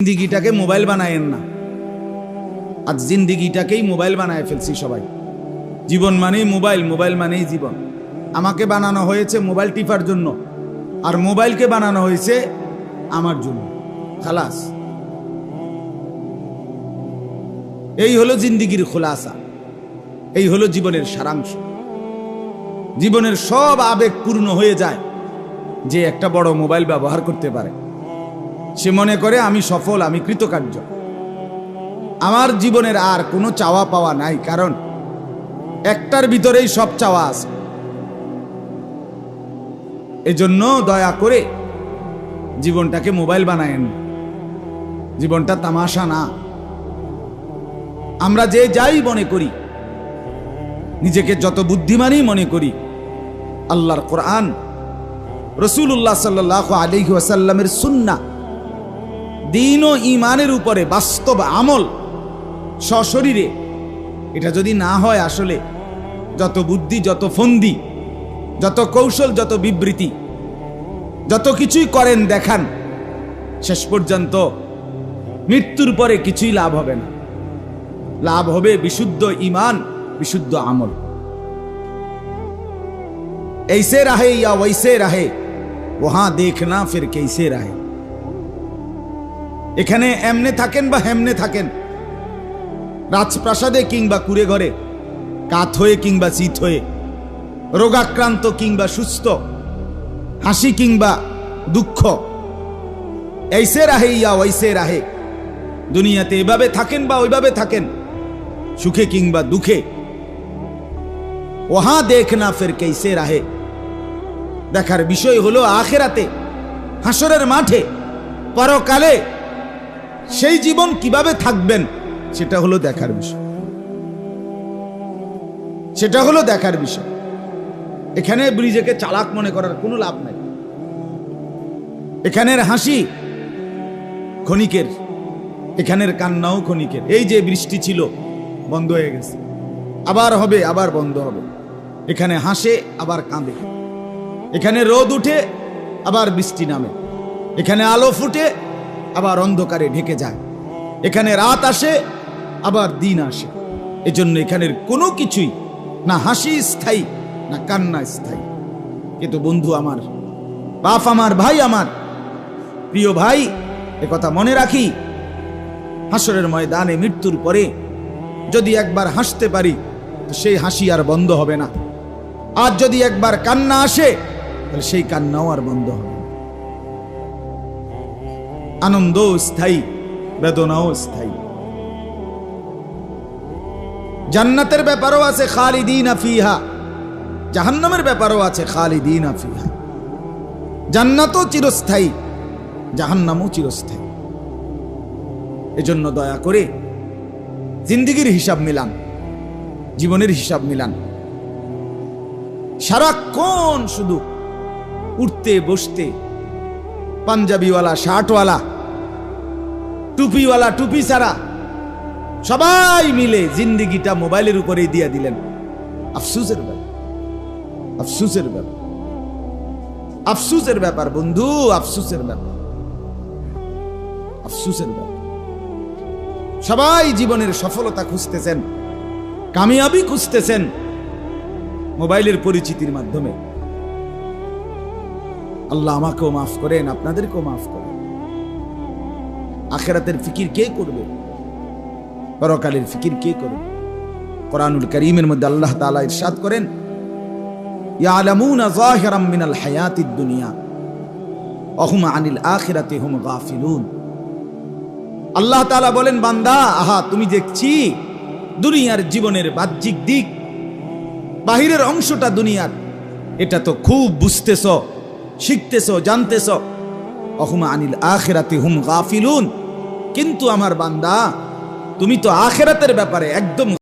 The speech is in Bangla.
জিন্দিগিটাকে মোবাইল বানায়েন না। আজ জিন্দিগিটাকেই মোবাইল বানায় ফেলছি সবাই। জীবন মানেই মোবাইল, মোবাইল মানেই জীবন। আমাকে বানানো হয়েছে মোবাইল টিপার জন্য, আর মোবাইলকে বানানো হয়েছে আমার জন্য। খালাস, এই হলো জিন্দিগির খোলাসা, এই হলো জীবনের সারাংশ। জীবনের সব আবেগ পূর্ণ হয়ে যায় যে একটা বড় মোবাইল ব্যবহার করতে পারে। সে মনে করে আমি সফল, আমি কৃতকার্য, আমার জীবনের আর কোনো চাওয়া পাওয়া নাই, কারণ একটার ভিতরেই সব চাওয়া আছে। এজন্য দয়া করে জীবনটাকে মোবাইল বানায়েন। জীবনটা তামাশা না। আমরা যে যাই মনে করি, নিজেকে যত বুদ্ধিমানই মনে করি, আল্লাহর কোরআন, রাসূলুল্লাহ সাল্লাল্লাহু আলাইহি ওয়াসাল্লামের সুন্নাহ, দ্বীন ও ঈমানের উপরে বাস্তব আমল সশরীরে, এটা যদি না হয়, আসলে যত বুদ্ধি, যত ফন্দি, যত কৌশল, যত বিবৃতি, যত কিছুই করেন দেখান, শেষ পর্যন্ত মৃত্যুর পরে কিছুই লাভ হবে না। লাভ হবে বিশুদ্ধ ঈমান, বিশুদ্ধ আমল। ऐसे रहे या वैसे रहे, वहां देखना फिर कैसे रहे। এখানে এমনে থাকেন বা হেমনে থাকেন, রাজপ্রাসাদে কিংবা কুড়ে ঘরে, কাত হয়ে কিংবা চিত হয়ে, রোগাক্রান্ত কিংবা সুস্থ, হাসি কিংবা দুঃখ, ऐसे रहे या वैसे रहे, দুনিয়াতে এভাবে থাকেন বা ওইভাবে থাকেন, সুখে কিংবা দুঃখে, ওহা দেখনা ফির कैसे रहे। দেখার বিষয় হলো আখিরাতে, হাসরের মাঠে, পরকালে সেই জীবন কিভাবে থাকবেন, সেটা হলো দেখার বিষয়। সেটা হলো দেখার বিষয়। এখানে ব্রিজেকে চালাক মনে করার কোনো লাভ নাই। এখানের হাসি ক্ষণিকের, এখানের কান্নাও ক্ষণিকের। এই যে বৃষ্টি ছিল, বন্ধ হয়ে গেছে, আবার হবে, আবার বন্ধ হবে। এখানে হাসে, আবার কাঁদে। এখানে রোদ উঠে, আবার বৃষ্টি নামে। এখানে আলো ফুটে, আবার অন্ধকারে ঢেকে যায়। এখানে রাত আসে, আবার দিন আসে। এজন্য এখানের কোনো কিছুই না হাসি স্থায়ী, না কান্না স্থায়ী। কিন্তু বন্ধু আমার, বাপ আমার, ভাই আমার, প্রিয় ভাই, একথা মনে রাখি, হাসরের ময়দানে মৃত্যুর পরে যদি একবার হাসতে পারি, তো সেই হাসি আর বন্ধ হবে না। আর যদি একবার কান্না আসে, তাহলে সেই কান্নাও আর বন্ধ হবে না। আনন্দ স্থায়ী, বেদনাও স্থায়ী। জান্নাতের ব্যাপারও আছে খালিদিনা ফিহা, জাহান্নামের ব্যাপারও আছে খালিদিনা ফিহা। জান্নাতও চিরস্থায়ী, জাহান্নামও চিরস্থায়ী। এজন্য দয়া করে জিন্দেগির হিসাব মিলান, জীবনের হিসাব মিলান। সারাক্ষণ শুধু উঠতে বসতে, পাঞ্জাবিওয়ালা শার্টওয়ালা, টুপিওয়ালা টুপি ছাড়া সবাই মিলে জিন্দেগিটা মোবাইলের উপরেই দিয়ে দিলেন। আফসোসের ব্যাপার, আফসোসের ব্যাপার, আফসোসের ব্যাপার বন্ধু, আফসোসের ব্যাপার, আফসোসের ব্যাপার। সবাই জীবনের সফলতা খুঁজতেছেন, কামিয়াবি খুঁজতেছেন মোবাইলের পরিচিতির মাধ্যমে। আল্লাহ আমাকেও মাফ করেন, আপনাদেরকেও মাফ করেন। আখিরাতের ফিকির কে করবে? পরকালের ফিকির কে করবে? কোরআনুল কারীমের মধ্যে আল্লাহ তাআলা ইরশাদ করেন, ইয়ালামুনা যাহিরাম মিনাল হায়াতিদ দুনিয়া ওয়া হুম আনিল আখিরাতি হুম গাফিলুন। আল্লাহ তাআলা বলেন, বান্দা, আহা, তুমি দেখছি দুনিয়ার জীবনের বাহ্যিক দিক, বাহিরের অংশটা দুনিয়ার, এটা তো খুব বুঝতেছ, শিখতেছ, জানতেছ। ওয়া হুম আনিল আখিরাতি হুম গাফিলুন। কিন্তু আমার বান্দা, তুমি তো আখিরাতের ব্যাপারে একদম